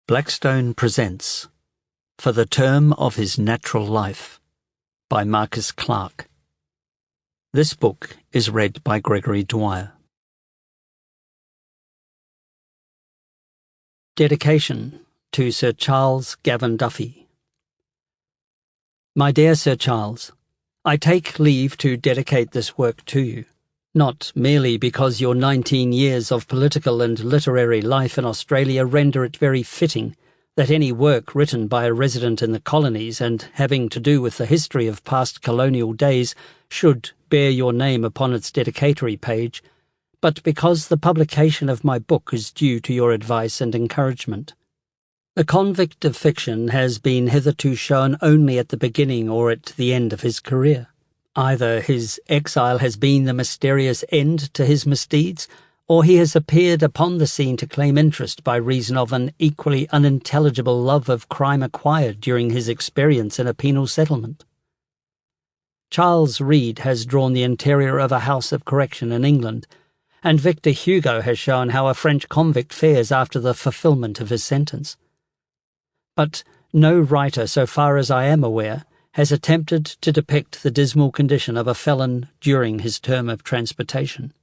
Blackstone presents For the Term of His Natural Life by Marcus Clarke. This book is read by Gregory Dwyer. Dedication to Sir Charles Gavan Duffy. My dear Sir Charles, I take leave to dedicate this work to you, not merely because your 19 years of political and literary life in Australia render it very fitting that any work written by a resident in the colonies and having to do with the history of past colonial days should bear your name upon its dedicatory page, but because the publication of my book is due to your advice and encouragement. The convict of fiction has been hitherto shown only at the beginning or at the end of his career. Either his exile has been the mysterious end to his misdeeds, or he has appeared upon the scene to claim interest by reason of an equally unintelligible love of crime acquired during his experience in a penal settlement. Charles Reade has drawn the interior of a house of correction in England, and Victor Hugo has shown how a French convict fares after the fulfilment of his sentence. But no writer, so far as I am aware, has attempted to depict the dismal condition of a felon during his term of transportation.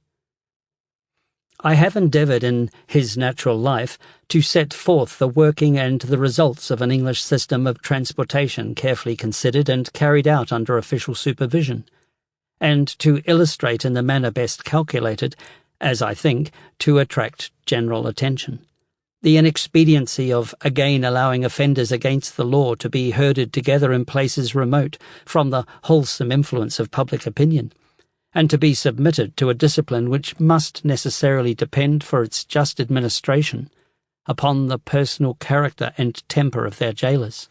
I have endeavoured in His Natural Life to set forth the working and the results of an English system of transportation carefully considered and carried out under official supervision, and to illustrate in the manner best calculated, as I think, to attract general attention, the inexpediency of again allowing offenders against the law to be herded together in places remote from the wholesome influence of public opinion, and to be submitted to a discipline which must necessarily depend for its just administration upon the personal character and temper of their jailers.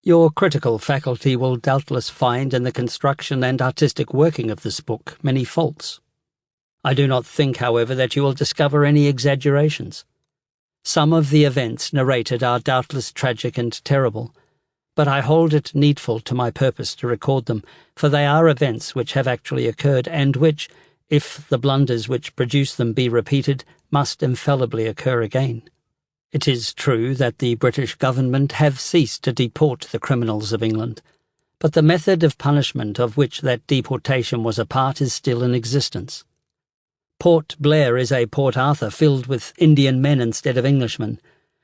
Your critical faculty will doubtless find in the construction and artistic working of this book many faults. I do not think, however, that you will discover any exaggerations. Some of the events narrated are doubtless tragic and terrible, but I hold it needful to my purpose to record them, for they are events which have actually occurred, and which, if the blunders which produce them be repeated, must infallibly occur again. It is true that the British government have ceased to deport the criminals of England, but the method of punishment of which that deportation was a part is still in existence. Port Blair is a Port Arthur filled with Indian men instead of Englishmen,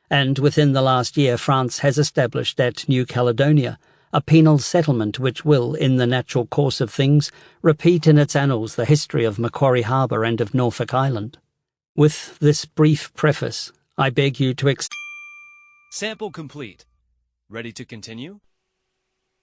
and within the last year France has established at New Caledonia a penal settlement which will, in the natural course of things, repeat in its annals the history of Macquarie Harbour and of Norfolk Island. With this brief preface, I beg you to Sample complete. Ready to continue?